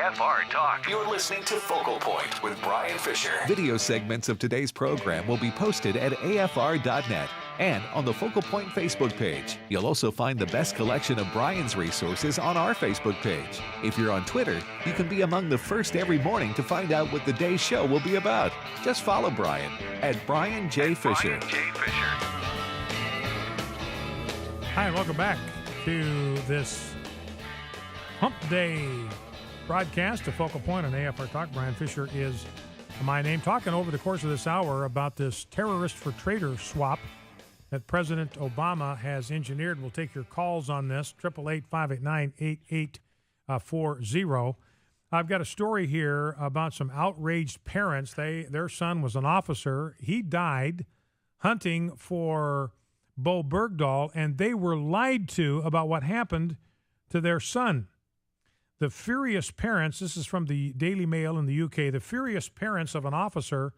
AFR Talk. You're listening to Focal Point with Brian Fisher. Video segments of today's program will be posted at afr.net and on the Focal Point Facebook page. You'll also find the best collection of Brian's resources on our Facebook page. If you're on Twitter, you can be among the first every morning to find out what the day's show will be about. Just follow Brian at Brian J. Fisher. Hi, and welcome back to this Hump Day broadcast of Focal Point on AFR Talk. Brian Fisher is my name. Talking over the course of this hour about this terrorist for traitor swap that President Obama has engineered. We'll take your calls on this, 888-589-8840. I've got a story here about some outraged parents. Their son was an officer. He died hunting for Bo Bergdahl, and they were lied to about what happened to their son. The furious parents, this is from the Daily Mail in the UK, the furious parents of an officer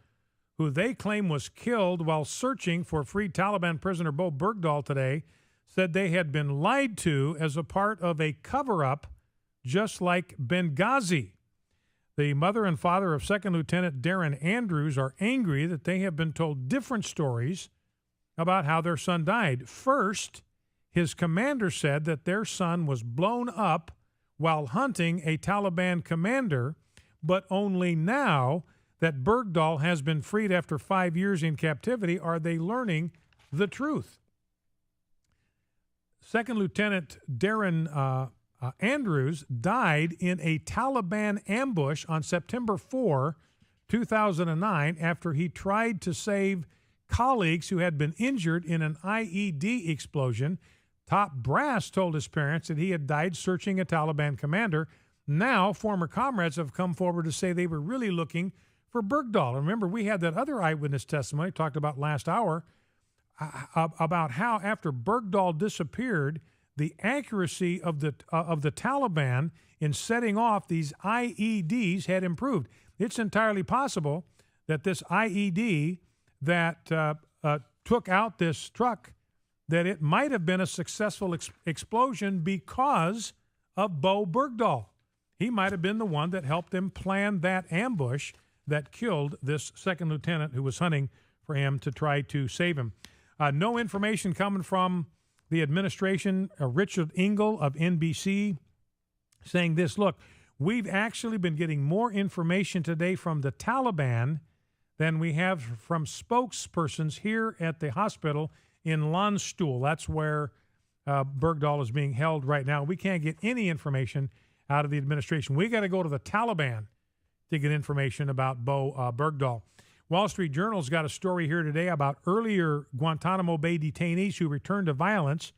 who they claim was killed while searching for freed Taliban prisoner Bo Bergdahl today said they had been lied to as a part of a cover-up just like Benghazi. The mother and father of Second Lieutenant Darren Andrews are angry that they have been told different stories about how their son died. First, his commander said that their son was blown up while hunting a Taliban commander, but only now that Bergdahl has been freed after 5 years in captivity are they learning the truth. Second Lieutenant Darren Andrews died in a Taliban ambush on September 4, 2009, after he tried to save colleagues who had been injured in an IED explosion. Top brass told his parents that he had died searching a Taliban commander. Now, former comrades have come forward to say they were really looking for Bergdahl. Remember, we had that other eyewitness testimony talked about last hour about how after Bergdahl disappeared, the accuracy of the Taliban in setting off these IEDs had improved. It's entirely possible that this IED that took out this truck, that it might have been a successful explosion because of Bo Bergdahl. He might have been the one that helped them plan that ambush that killed this second lieutenant who was hunting for him to try to save him. No information coming from the administration. Richard Engel of NBC saying this, look, we've actually been getting more information today from the Taliban than we have from spokespersons here at the hospital in Landstuhl. That's where Bergdahl is being held right now. We can't get any information out of the administration. We got to go to the Taliban to get information about Bo Bergdahl. Wall Street Journal's got a story here today about earlier Guantanamo Bay detainees who returned to violence.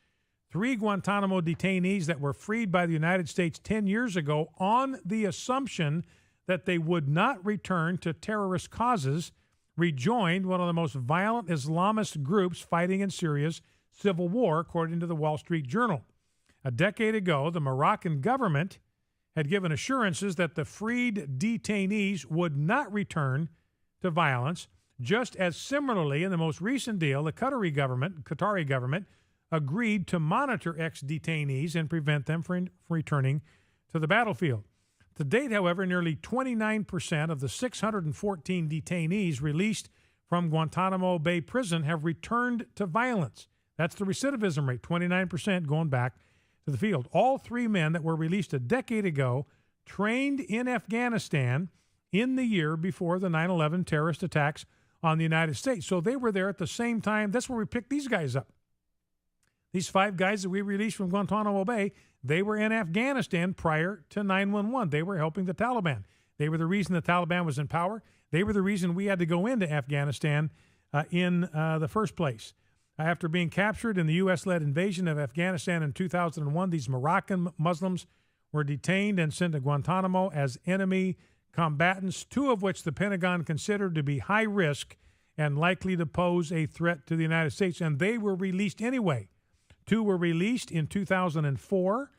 3 Guantanamo detainees that were freed by the United States 10 years ago on the assumption that they would not return to terrorist causes rejoined one of the most violent Islamist groups fighting in Syria's civil war, according to the Wall Street Journal. A decade ago, the Moroccan government had given assurances that the freed detainees would not return to violence, just as similarly in the most recent deal, the Qatari government agreed to monitor ex-detainees and prevent them from returning to the battlefield. To date, however, nearly 29% of the 614 detainees released from Guantanamo Bay Prison have returned to violence. That's the recidivism rate, 29% going back to the field. All 3 men that were released a decade ago trained in Afghanistan in the year before the 9/11 terrorist attacks on the United States. So they were there at the same time. That's where we picked these guys up. These 5 guys that we released from Guantanamo Bay, they were in Afghanistan prior to 9/11. They were helping the Taliban. They were the reason the Taliban was in power. They were the reason we had to go into Afghanistan in the first place. After being captured in the U.S.-led invasion of Afghanistan in 2001, these Moroccan Muslims were detained and sent to Guantanamo as enemy combatants, 2 of which the Pentagon considered to be high risk and likely to pose a threat to the United States, and they were released anyway. 2 were released in 2004,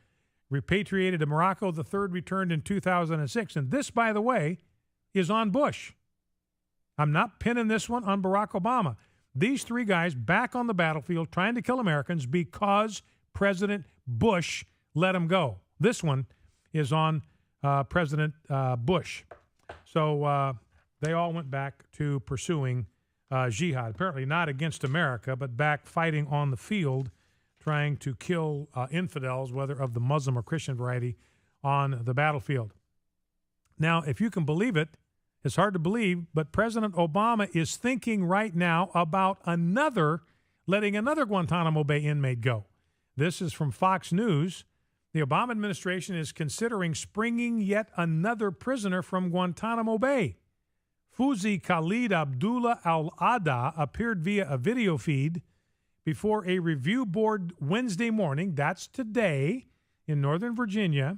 repatriated to Morocco. The 3rd returned in 2006. And this, by the way, is on Bush. I'm not pinning this one on Barack Obama. These 3 guys back on the battlefield trying to kill Americans because President Bush let them go. This one is on President Bush. So they all went back to pursuing jihad, apparently not against America, but back fighting on the field, trying to kill infidels, whether of the Muslim or Christian variety, on the battlefield. Now, if you can believe it, it's hard to believe, but President Obama is thinking right now about letting another Guantanamo Bay inmate go. This is from Fox News. The Obama administration is considering springing yet another prisoner from Guantanamo Bay. Fouzi Khalid Abdullah al-Adha appeared via a video feed before a review board Wednesday morning, that's today, in Northern Virginia,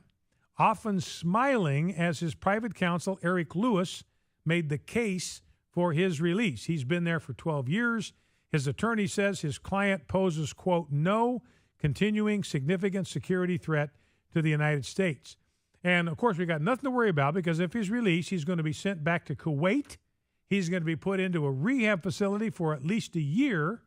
often smiling as his private counsel, Eric Lewis, made the case for his release. He's been there for 12 years. His attorney says his client poses, quote, no continuing significant security threat to the United States. And, of course, we got nothing to worry about because if he's released, he's going to be sent back to Kuwait. He's going to be put into a rehab facility for at least a year,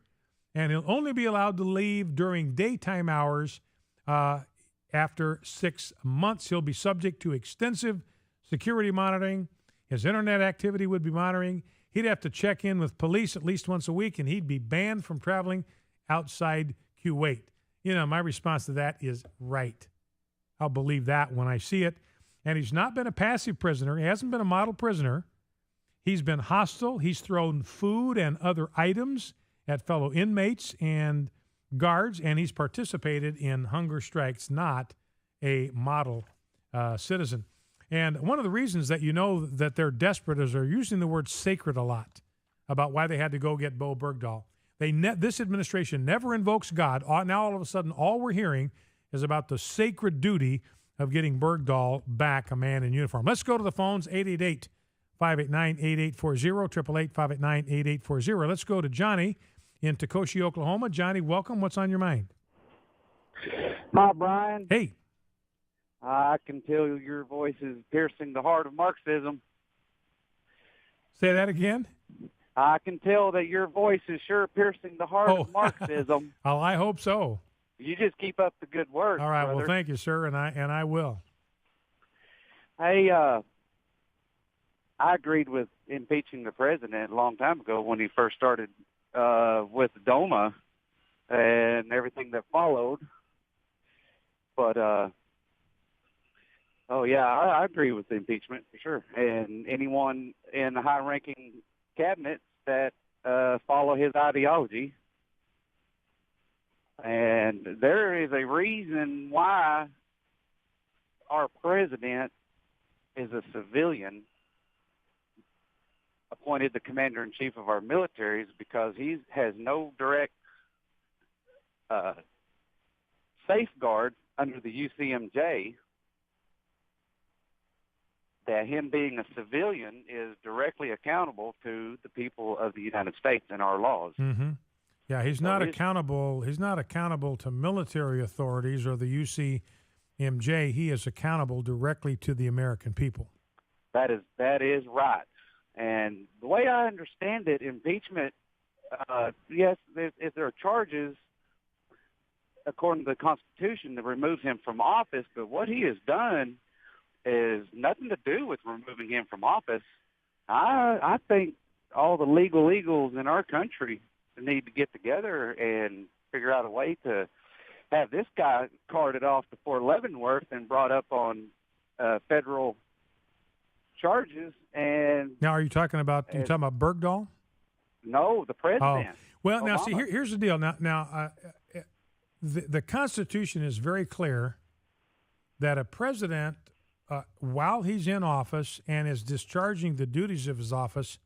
and he'll only be allowed to leave during daytime hours. After 6 months, he'll be subject to extensive security monitoring. His internet activity would be monitoring. He'd have to check in with police at least once a week, and he'd be banned from traveling outside Kuwait. You know, my response to that is right. I'll believe that when I see it. And he's not been a passive prisoner. He hasn't been a model prisoner. He's been hostile. He's thrown food and other items at fellow inmates and guards, and he's participated in hunger strikes, not a model citizen. And one of the reasons that you know that they're desperate is they're using the word sacred a lot about why they had to go get Bo Bergdahl. This administration never invokes God. Now all of a sudden all we're hearing is about the sacred duty of getting Bergdahl back, a man in uniform. Let's go to the phones, 888-589-8840, 888-589-8840. Let's go to Johnny in Tecoshi, Oklahoma. Johnny, welcome. What's on your mind? Hi, Brian. Hey. I can tell your voice is piercing the heart of Marxism. Say that again? I can tell that your voice is sure piercing the heart of Marxism. Oh, I hope so. You just keep up the good work. All right. brother. Well, thank you, sir, and I will. Hey, I agreed with impeaching the president a long time ago when he first started with DOMA and everything that followed. But, I agree with the impeachment for sure. And anyone in the high-ranking cabinet that follow his ideology. And there is a reason why our president is a civilian appointed the commander-in-chief of our militaries, because he has no direct safeguard under the UCMJ that him being a civilian is directly accountable to the people of the United States and our laws. Mm-hmm. Yeah, he's not accountable. He's not accountable to military authorities or the UCMJ. He is accountable directly to the American people. That is right. And the way I understand it, impeachment, yes, if there are charges according to the Constitution that removes him from office, but what he has done is nothing to do with removing him from office. I think all the legal eagles in our country need to get together and figure out a way to have this guy carted off to Fort Leavenworth and brought up on federal charges. And now, are you talking about Bergdahl? No, the president. Oh. Well, now Obama. see, here's the deal. Now, the Constitution is very clear that a president, while he's in office and is discharging the duties of his office,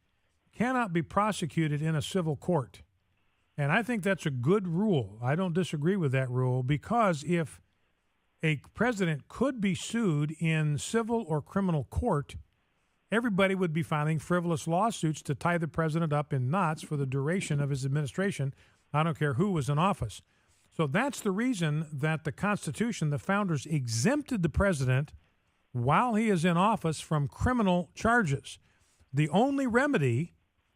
cannot be prosecuted in a civil court. And I think that's a good rule. I don't disagree with that rule, because if a president could be sued in civil or criminal court, everybody would be filing frivolous lawsuits to tie the president up in knots for the duration of his administration. I don't care who was in office. So that's the reason that the Constitution, the founders, exempted the president while he is in office from criminal charges. The only remedy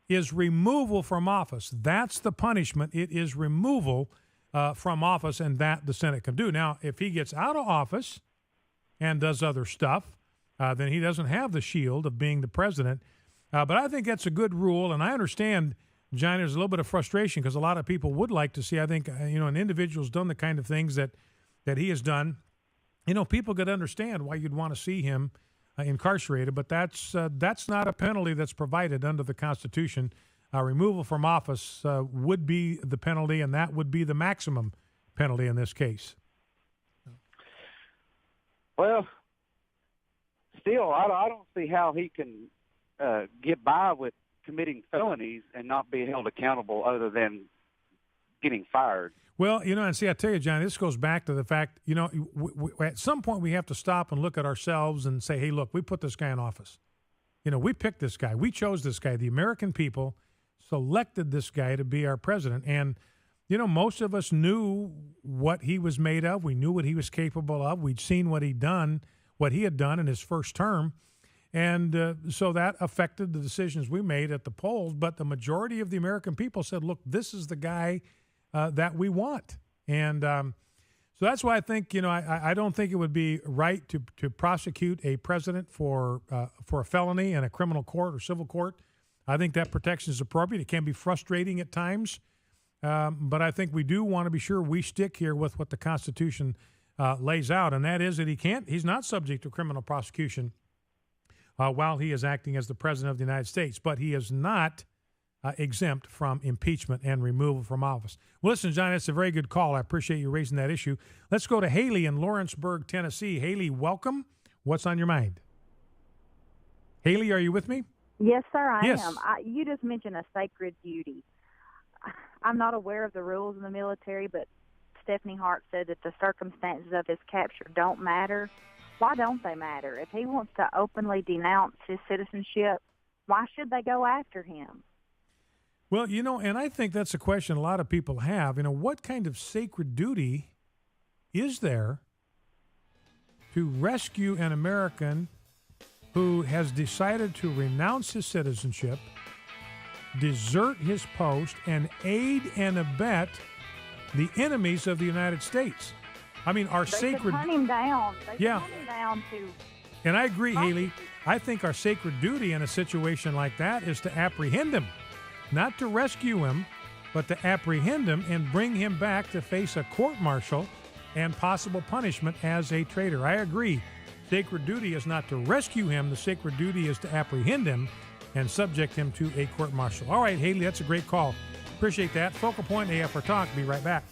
is removal from office. That's the punishment. It is removal from office, and that the Senate can do. Now, if he gets out of office and does other stuff, then he doesn't have the shield of being the president. But I think that's a good rule, and I understand, John, there's a little bit of frustration because a lot of people would like to see, I think, an individual's done the kind of things that he has done. People could understand why you'd want to see him incarcerated, but that's not a penalty that's provided under the Constitution. Removal from office would be the penalty, and that would be the maximum penalty in this case. Well, still, I don't see how he can get by with committing felonies and not be held accountable other than getting fired. Well, and see, I tell you, John, this goes back to the fact, at some point we have to stop and look at ourselves and say, hey, look, we put this guy in office. We picked this guy. We chose this guy. The American people selected this guy to be our president. And, most of us knew what he was made of. We knew what he was capable of. We'd seen what he had done in his first term. And so that affected the decisions we made at the polls. But the majority of the American people said, look, this is the guy that we want. And so that's why I think, I don't think it would be right to prosecute a president for a felony in a criminal court or civil court. I think that protection is appropriate. It can be frustrating at times, but I think we do want to be sure we stick here with what the Constitution lays out, and that is that he's not subject to criminal prosecution while he is acting as the president of the United States, but he is not exempt from impeachment and removal from office. Well, listen, John, that's a very good call. I appreciate you raising that issue. Let's go to Haley in Lawrenceburg, Tennessee. Haley, welcome. What's on your mind? Haley, are you with me? Yes, sir, I Yes. am. You just mentioned a sacred duty. I'm not aware of the rules in the military, but Stephanie Hart said that the circumstances of his capture don't matter. Why don't they matter? If he wants to openly denounce his citizenship, why should they go after him? Well, and I think that's a question a lot of people have. What kind of sacred duty is there to rescue an American who has decided to renounce his citizenship, desert his post, and aid and abet the enemies of the United States? I mean, our They sacred... could hunt him down. They Yeah. could hunt him down to... And I agree, Haley. I think our sacred duty in a situation like that is to apprehend him. Not to rescue him, but to apprehend him and bring him back to face a court-martial and possible punishment as a traitor. I agree. Sacred duty is not to rescue him. The sacred duty is to apprehend him and subject him to a court-martial. All right, Haley, that's a great call. Appreciate that. Focal Point AFR Talk. Be right back.